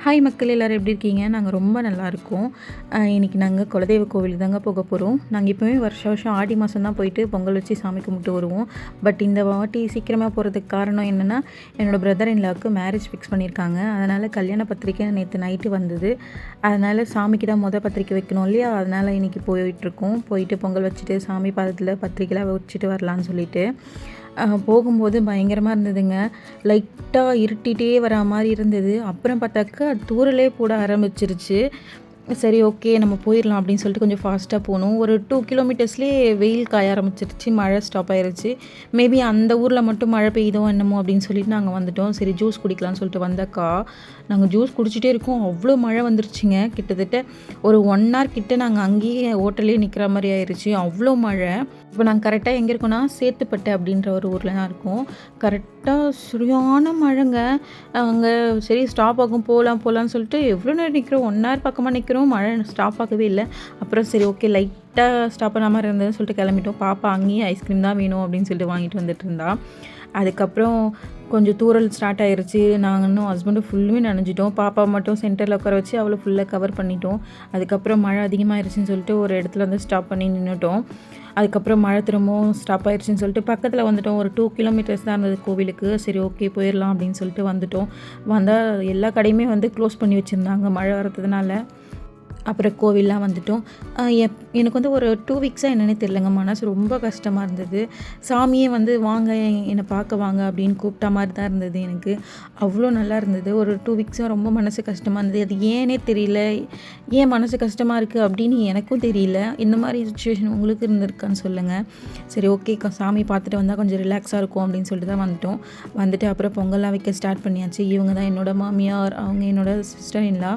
Hi மக்கள் எல்லோரும் எப்படி இருக்கீங்க? நாங்கள் ரொம்ப நல்லாயிருக்கோம். இன்றைக்கி நாங்கள் குலதெய்வ கோவிலுக்கு தாங்க போக போகிறோம். நாங்கள் எப்போவுமே வருஷம் ஆடி மாதம் தான் போயிட்டு பொங்கல் வச்சு சாமி கும்பிட்டு வருவோம். பட் இந்த வாட்டி சீக்கிரமாக போகிறதுக்கு காரணம் என்னென்னா, என்னோடய பிரதர் இன்லாவுக்கு மேரேஜ் ஃபிக்ஸ் பண்ணியிருக்காங்க. அதனால் கல்யாண பத்திரிக்கை நேற்று நைட்டு வந்தது. அதனால் சாமிக்கு தான் பத்திரிக்கை வைக்கணும் இல்லையா? அதனால் இன்றைக்கி போயிட்டுருக்கோம். போயிட்டு பொங்கல் வச்சுட்டு சாமி பாதத்தில் பத்திரிக்கைலாம் வச்சுட்டு வரலான்னு சொல்லிட்டு போகும்போது பயங்கரமாக இருந்ததுங்க. லைட்டாக இருட்டிகிட்டே வர மாதிரி இருந்தது. அப்புறம் பார்த்தாக்கா தூறலே போட ஆரம்பிச்சிருச்சு. சரி ஓகே நம்ம போயிடலாம் அப்படின்னு சொல்லிட்டு கொஞ்சம் ஃபாஸ்ட்டாக போகணும். ஒரு 2 கிலோமீட்டர்ஸ்லேயே வெயில் காய ஆரம்பிச்சிருச்சு. மழை ஸ்டாப் ஆயிடுச்சு. மேபி அந்த ஊரில் மட்டும் மழை பெய்யுதோ என்னமோ அப்படின்னு சொல்லிட்டு நாங்கள் வந்துட்டோம். சரி ஜூஸ் குடிக்கலாம்னு சொல்லிட்டு வந்தாக்கா நாங்கள் ஜூஸ் குடிச்சிட்டே இருக்கோம். அவ்வளோ மழை வந்துருச்சுங்க. கிட்டத்தட்ட ஒரு 1 hour கிட்ட நாங்கள் அங்கேயே ஹோட்டல்லே நிற்கிற மாதிரி ஆயிடுச்சு. அவ்வளோ மழை. இப்போ நாங்கள் கரெக்டாக எங்கே இருக்கோன்னா சேத்துப்பட்டு அப்படின்ற ஒரு ஊரில் தான் இருக்கோம். கரெக்டாக சரியான மழைங்க. அங்கே சரி ஸ்டாப் ஆகும் போகலான்னு சொல்லிட்டு எவ்வளோ நேரம் நிற்கிறோம், 1 hour பக்கமாக நிற்கிறோம். மழை ஸ்டாப் ஆகவே இல்லை. அப்புறம் சரி ஓகே லைட்டாக ஸ்டாப் பண்ணாமல் இருந்ததுன்னு சொல்லிட்டு கிளம்பிட்டோம். பாப்பா அங்கேயும் ஐஸ்கிரீம் தான் வேணும் அப்படின்னு சொல்லிட்டு வாங்கிட்டு வந்துட்டு இருந்தா. அதுக்கப்புறம் கொஞ்சம் தூரல் ஸ்டார்ட் ஆகிருச்சு. நாங்கள் இன்னும் ஹஸ்பண்டும் ஃபுல்லுமே நனைஞ்சிட்டோம். பாப்பா மட்டும் சென்டரில் உட்கார வச்சு அவளை ஃபுல்லாக கவர் பண்ணிட்டோம். அதுக்கப்புறம் மழை அதிகமாகிருச்சுன்னு சொல்லிட்டு ஒரு இடத்துல வந்து ஸ்டாப் பண்ணி நின்றுட்டோம். அதுக்கப்புறம் மழை திரும்பவும் ஸ்டாப் ஆயிடுச்சுன்னு சொல்லிட்டு பக்கத்தில் வந்துட்டோம். ஒரு 2 கிலோமீட்டர்ஸ் தான் இருந்தது கோவிலுக்கு. சரி ஓகே போயிடலாம் அப்படின்னு சொல்லிட்டு வந்துட்டோம். வந்தால் எல்லா கடையுமே வந்து க்ளோஸ் பண்ணி வச்சுருந்தாங்க மழை வரதுனால. அப்புறம் கோவில்லாம் வந்துட்டோம். எனக்கு வந்து ஒரு 2 வீக்ஸாக என்னென்னு தெரிலங்க. மனசு ரொம்ப கஷ்டமாக இருந்தது. சாமியே வந்து வாங்க என்னை பார்க்க வாங்க அப்படின்னு கூப்பிட்ட மாதிரி தான் இருந்தது எனக்கு. அவ்வளோ நல்லா இருந்தது. ஒரு 2 வீக்ஸாக ரொம்ப மனசு கஷ்டமாக இருந்தது. அது ஏனே தெரியல. ஏன் மனசு கஷ்டமாக இருக்குது அப்படின்னு எனக்கும் தெரியல. இந்த மாதிரி சுச்சுவேஷன் உங்களுக்கு இருந்திருக்கான்னு சொல்லுங்கள். சரி ஓகே சாமி பார்த்துட்டு வந்தால் கொஞ்சம் ரிலாக்ஸாக இருக்கும் அப்படின்னு சொல்லிட்டு தான் வந்துட்டோம். வந்துட்டு அப்புறம் பொங்கல்லாம் வைக்க ஸ்டார்ட் பண்ணியாச்சு. இவங்க தான் என்னோடய மாமியார், அவங்க என்னோடய சிஸ்டர் இன்லா.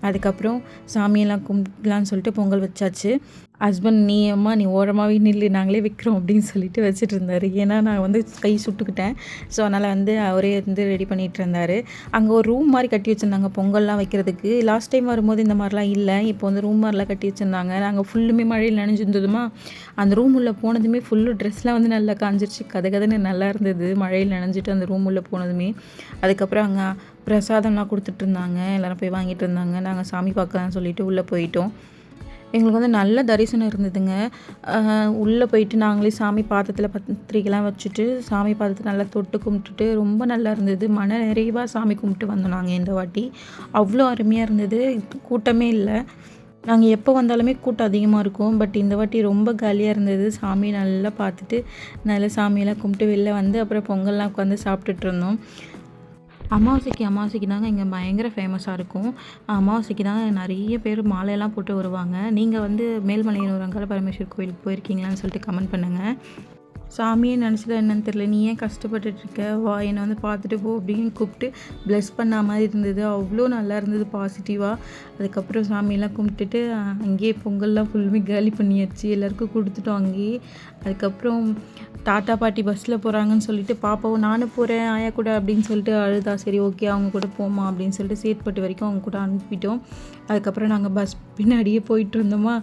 அதுக்கப்புறம் சாமியெல்லாம் கும்பிடலான்னு சொல்லிட்டு பொங்கல் வச்சாச்சு. ஹஸ்பண்ட் நீ ஓரமாகவே நில்லு நாங்களே வைக்கிறோம் அப்படின்னு சொல்லிட்டு வச்சுட்டு இருந்தார். ஏன்னா நான் வந்து கை சுட்டுக்கிட்டேன். ஸோ அதனால் வந்து அவரே வந்து ரெடி பண்ணிகிட்டு இருந்தார். அங்கே ஒரு ரூம் மாதிரி கட்டி வச்சுருந்தாங்க பொங்கல்லாம் வைக்கிறதுக்கு. லாஸ்ட் டைம் வரும்போது இந்த மாதிரிலாம் இல்லை. இப்போ வந்து ரூம் மாதிரிலாம் கட்டி வச்சுருந்தாங்க. நாங்கள் ஃபுல்லுமே மழையில் நனைஞ்சிருந்ததுமா அந்த ரூம் உள்ளே போனதுமே ஃபுல்லு ட்ரெஸ்லாம் வந்து நல்லா காஞ்சிருச்சு. கதன்னு நல்லா இருந்தது மழையில் நனைஞ்சிட்டு அந்த ரூம் உள்ளே போனதுமே. அதுக்கப்புறம் அங்கே பிரசாதம்லாம் கொடுத்துட்ருந்தாங்க. எல்லோரும் போய் வாங்கிட்டு இருந்தாங்க. நாங்கள் சாமி பார்க்கலான்னு சொல்லிட்டு உள்ளே போயிட்டோம். எங்களுக்கு வந்து நல்ல தரிசனம் இருந்ததுங்க. உள்ளே போயிட்டு நாங்களே சாமி பாதத்தில் பத்திரிக்கைலாம் வச்சுட்டு சாமி பாதத்தை நல்லா தொட்டு கும்பிட்டுட்டு ரொம்ப நல்லா இருந்தது. மன நிறைவாக சாமி கும்பிட்டு வந்தோம் நாங்கள் இந்த வாட்டி. அவ்வளோ அருமையாக இருந்தது. கூட்டமே இல்லை. நாங்கள் எப்போ வந்தாலுமே கூட்டம் அதிகமாக இருக்கும். பட் இந்த வாட்டி ரொம்ப காலியாக இருந்தது. சாமி நல்லா பார்த்துட்டு நல்லா சாமியெல்லாம் கும்பிட்டு வெளில வந்து அப்புறம் பொங்கல்லாம் உட்காந்து சாப்பிட்டுட்டு இருந்தோம். அமாவாசைக்கு தாங்க இங்கே பயங்கர ஃபேமஸாக இருக்கும். அமாவாசைக்கு தான் நிறைய பேர் மாலையெல்லாம் போட்டு வருவாங்க. நீங்கள் வந்து மேல்மலையனூர் அங்காள பரமேஸ்வரர் கோயிலுக்கு போயிருக்கீங்களான்னு சொல்லிட்டு கமெண்ட் பண்ணுங்கள். சாமியே நினச்சதா என்னன்னு தெரியல. நீ ஏன் கஷ்டப்பட்டுட்ருக்க, வா என்னை வந்து பார்த்துட்டு போ அப்படின்னு கூப்பிட்டு ப்ளெஸ் பண்ண மாதிரி இருந்தது. அவ்வளோ நல்லா இருந்தது பாசிட்டிவாக. அதுக்கப்புறம் சாமியெல்லாம் கும்பிட்டுட்டு அங்கேயே பொங்கல்லாம் ஃபுல்லுமே காலி பண்ணியாச்சு. எல்லாருக்கும் கொடுத்துட்டோம் அங்கேயே. அதுக்கப்புறம் தாத்தா பாட்டி பஸ்ஸில் போகிறாங்கன்னு சொல்லிட்டு பாப்பாவும் நானும் போகிறேன் ஆயா கூட அப்படின்னு சொல்லிட்டு அழுதா. சரி ஓகே அவங்க கூட போமா அப்படின்னு சொல்லிட்டு சேத்பட்டு வரைக்கும் அவங்க கூட அனுப்பிட்டோம். அதுக்கப்புறம் நாங்கள் பஸ் பின்னாடியே போயிட்டு இருந்தோமா.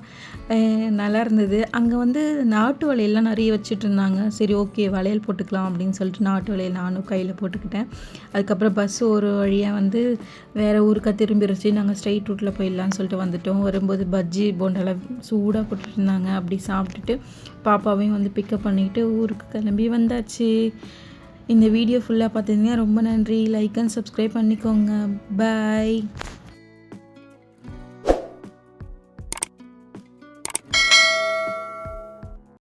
நல்லா இருந்தது. அங்கே வந்து நாட்டு வளையல்லாம் நிறைய வச்சுட்டு இருந்தாங்க. சரி ஓகே வளையல் போட்டுக்கலாம் அப்படின்னு சொல்லிட்டு நாட்டு வளையல் நானும் கையில் போட்டுக்கிட்டேன். அதுக்கப்புறம் பஸ் ஒரு வழியாக வந்து வேறு ஊருக்காக திரும்பிடுச்சு. நாங்கள் ஸ்ட்ரைட் ரூட்டில் போயிடலான்னு சொல்லிட்டு வந்துட்டோம். வரும்போது பஜ்ஜி போண்டெல்லாம் சூடாக போட்டுட்டு இருந்தாங்க. அப்படி சாப்பிட்டுட்டு பாப்பாவையும் வந்து பிக்கப் பண்ணிக்கிட்டு ஊருக்கு கிளம்பி வந்தாச்சு. இந்த வீடியோ ஃபுல்லாக பார்த்துருந்தீங்கன்னா ரொம்ப நன்றி. லைக் அண்ட் சப்ஸ்கிரைப் பண்ணிக்கோங்க. பாய்.